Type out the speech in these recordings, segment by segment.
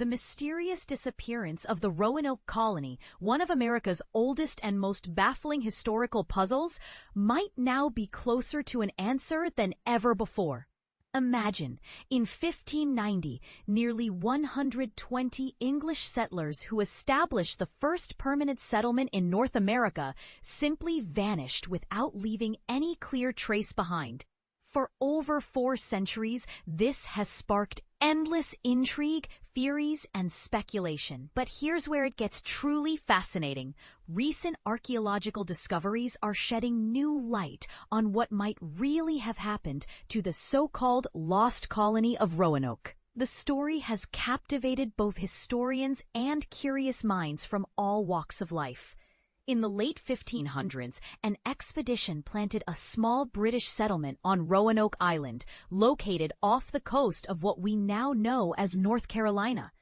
The mysterious disappearance of the Roanoke colony, one of America's oldest and most baffling historical puzzles, might now be closer to an answer than ever before. Imagine, in 1590, nearly 120 English settlers who established the first permanent settlement in North America simply vanished without leaving any clear trace behind. For over 4 centuries, this has sparked endless intrigue, theories, and speculation. But here's where it gets truly fascinating. Recent archaeological discoveries are shedding new light on what might really have happened to the so-called lost colony of Roanoke. The story has captivated both historians and curious minds from all walks of life. In the late 1500s, an expedition planted a small British settlement on Roanoke Island, located off the coast of what we now know as North Carolina.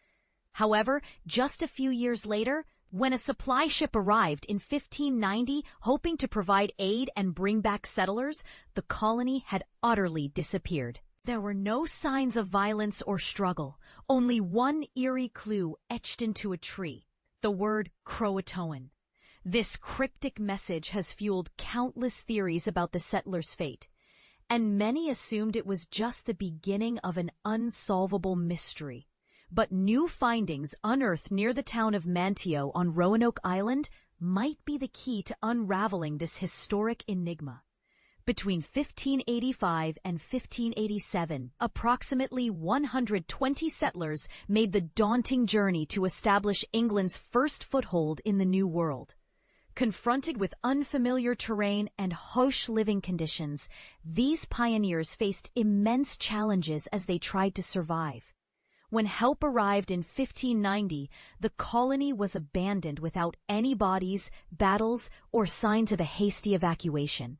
However, just a few years later, when a supply ship arrived in 1590 hoping to provide aid and bring back settlers, the colony had utterly disappeared. There were no signs of violence or struggle, only one eerie clue etched into a tree: the word Croatoan. This cryptic message has fueled countless theories about the settlers' fate, and many assumed it was just the beginning of an unsolvable mystery. But new findings unearthed near the town of Manteo on Roanoke Island might be the key to unraveling this historic enigma. Between 1585 and 1587, approximately 120 settlers made the daunting journey to establish England's first foothold in the New World. Confronted with unfamiliar terrain and harsh living conditions, these pioneers faced immense challenges as they tried to survive. When help arrived in 1590, the colony was abandoned without any bodies, battles, or signs of a hasty evacuation.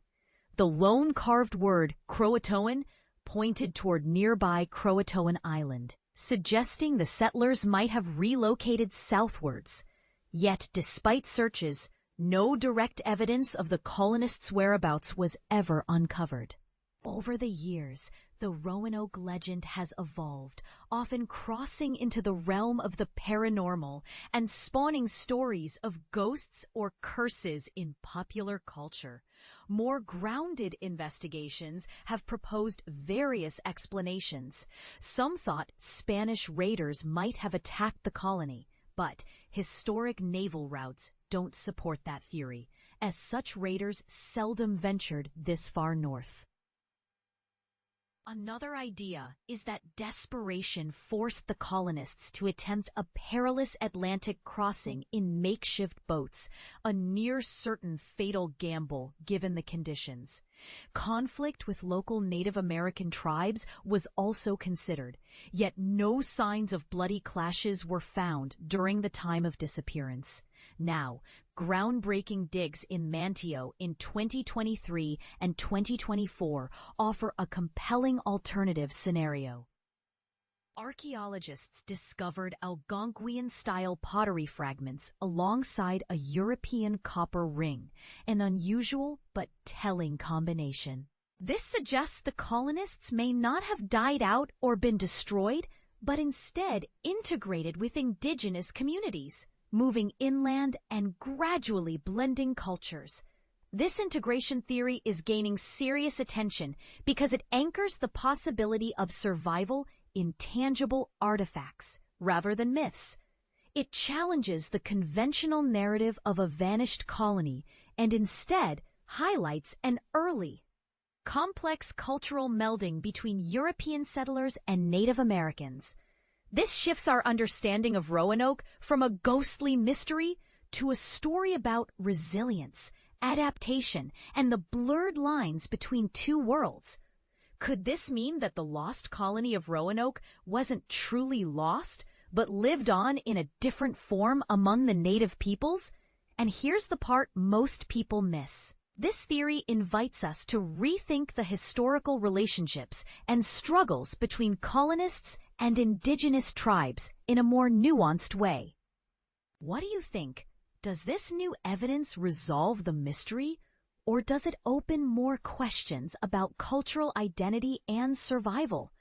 The lone carved word, Croatoan, pointed toward nearby Croatoan Island, suggesting the settlers might have relocated southwards. Yet, despite searches, no direct evidence of the colonists' whereabouts was ever uncovered. Over the years, the Roanoke legend has evolved, often crossing into the realm of the paranormal and spawning stories of ghosts or curses in popular culture. More grounded investigations have proposed various explanations. Some thought Spanish raiders might have attacked the colony, but historic naval routes don't support that theory, as such raiders seldom ventured this far north. Another idea is that desperation forced the colonists to attempt a perilous Atlantic crossing in makeshift boats, a near-certain fatal gamble given the conditions. Conflict with local Native American tribes was also considered, yet no signs of bloody clashes were found during the time of disappearance. Now, groundbreaking digs in Manteo in 2023 and 2024 offer a compelling alternative scenario. Archaeologists discovered Algonquian-style pottery fragments alongside a European copper ring, an unusual but telling combination. This suggests the colonists may not have died out or been destroyed, but instead integrated with indigenous communities, moving inland and gradually blending cultures. This integration theory is gaining serious attention because it anchors the possibility of survival in tangible artifacts rather than myths. It challenges the conventional narrative of a vanished colony and instead highlights an early, complex cultural melding between European settlers and Native Americans. This shifts our understanding of Roanoke from a ghostly mystery to a story about resilience, adaptation, and the blurred lines between two worlds. Could this mean that the lost colony of Roanoke wasn't truly lost, but lived on in a different form among the native peoples? And here's the part most people miss. This theory invites us to rethink the historical relationships and struggles between colonists and indigenous tribes in a more nuanced way. What do you think? Does this new evidence resolve the mystery, or does it open more questions about cultural identity and survival?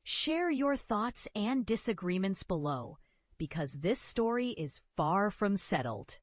Share your thoughts and disagreements below. because this story is far from settled.